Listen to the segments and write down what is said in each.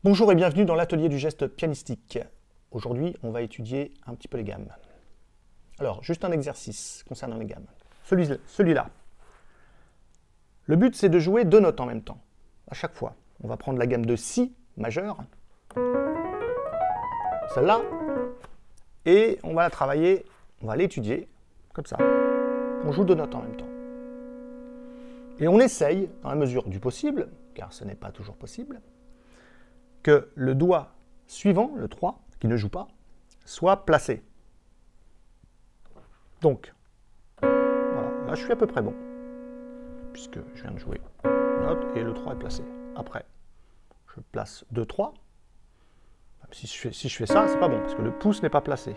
Bonjour et bienvenue dans l'atelier du geste pianistique. Aujourd'hui, on va étudier un petit peu les gammes. Alors, juste un exercice concernant les gammes. Celui-là. Le but, c'est de jouer deux notes en même temps, à chaque fois. On va prendre la gamme de Si majeur, celle-là, et on va la travailler, on va l'étudier, comme ça. On joue deux notes en même temps. Et on essaye, dans la mesure du possible, car ce n'est pas toujours possible, que le doigt suivant, le 3, qui ne joue pas, soit placé. Donc, voilà, là je suis à peu près bon, puisque je viens de jouer une note et le 3 est placé. Après, je place 2, 3. Si je fais ça, c'est pas bon, parce que le pouce n'est pas placé.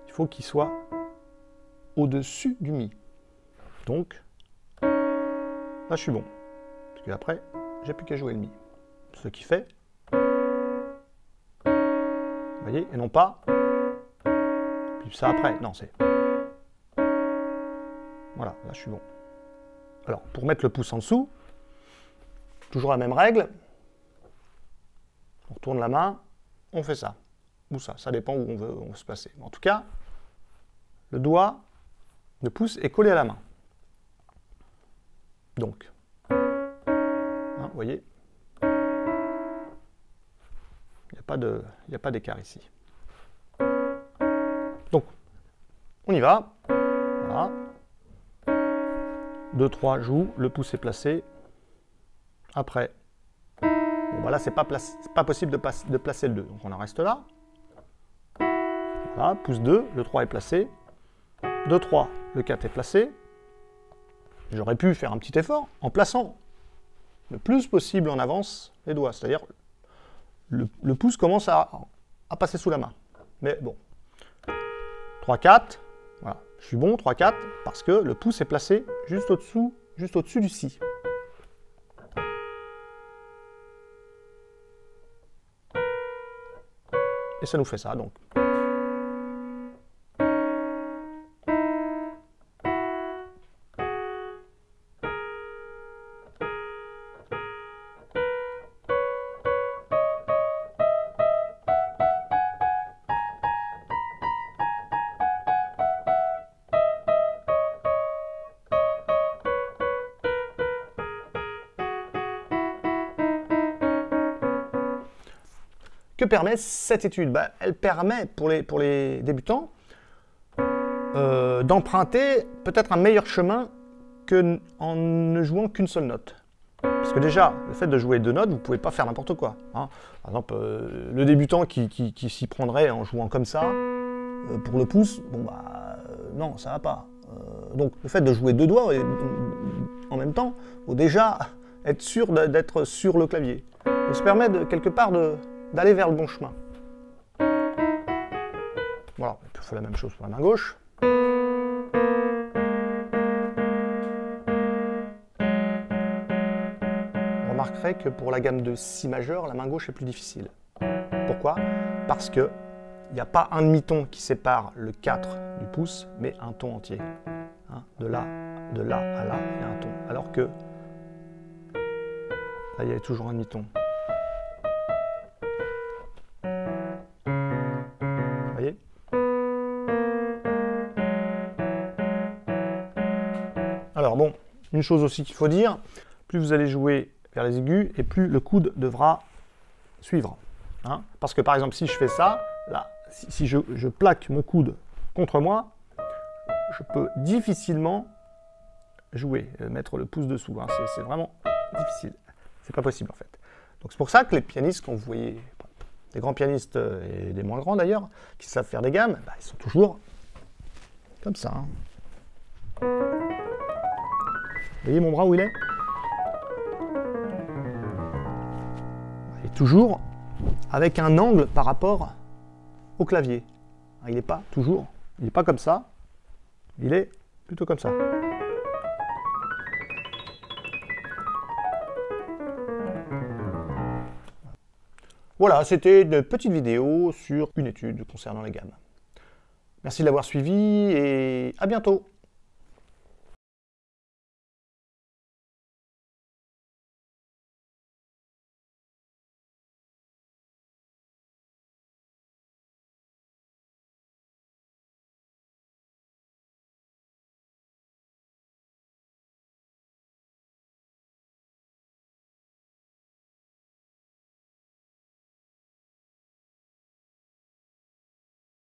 Il faut qu'il soit au-dessus du Mi. Donc, là je suis bon, parce qu'après, j'ai plus qu'à jouer le Mi. Ce qui fait... Vous voyez, et non pas, puis ça après, non, c'est... Voilà, là je suis bon. Alors, pour mettre le pouce en dessous, toujours la même règle, on retourne la main, on fait ça, ou ça dépend où on veut se placer. En tout cas, le doigt, le pouce est collé à la main. Donc, hein, vous voyez, il n'y a pas d'écart ici. Donc, on y va. Voilà. 2, 3 joue, le pouce est placé. Après, bon, voilà, c'est pas possible de placer le 2. Donc on en reste là. Voilà, pouce 2, le 3 est placé. 2, 3, le 4 est placé. J'aurais pu faire un petit effort en plaçant le plus possible en avance les doigts. C'est-à-dire, le pouce commence à passer sous la main. Mais bon. 3, 4, voilà. Je suis bon, 3, 4, parce que le pouce est placé juste au-dessus du Si. Et ça nous fait ça, donc. Que permet cette étude? Elle permet pour les débutants d'emprunter peut-être un meilleur chemin qu'en ne jouant qu'une seule note. Parce que déjà, le fait de jouer deux notes, vous ne pouvez pas faire n'importe quoi. Hein. Par exemple, le débutant qui s'y prendrait en jouant comme ça, pour le pouce, bon non, ça ne va pas. Donc le fait de jouer deux doigts en même temps, il faut déjà être sûr d'être sur le clavier. Ça permet quelque part d'aller vers le bon chemin. Voilà, on fait la même chose pour la main gauche. Vous remarquerez que pour la gamme de Si majeur, la main gauche est plus difficile. Pourquoi? Parce qu'il n'y a pas un demi-ton qui sépare le 4 du pouce, mais un ton entier. Hein, de là à là, il y a un ton. Alors que là, il y a toujours un demi-ton. Alors bon, une chose aussi qu'il faut dire, plus vous allez jouer vers les aigus et plus le coude devra suivre. Hein, parce que par exemple, si je fais ça, là, si je plaque mon coude contre moi, je peux difficilement jouer, mettre le pouce dessous. Hein, c'est vraiment difficile. C'est pas possible en fait. Donc c'est pour ça que les pianistes, quand vous voyez des grands pianistes et des moins grands d'ailleurs, qui savent faire des gammes, ils sont toujours comme ça. Hein. Vous voyez mon bras où il est? Il est toujours avec un angle par rapport au clavier. Il n'est pas toujours, il n'est pas comme ça, il est plutôt comme ça. Voilà, c'était une petite vidéo sur une étude concernant les gammes. Merci de l'avoir suivi et à bientôt.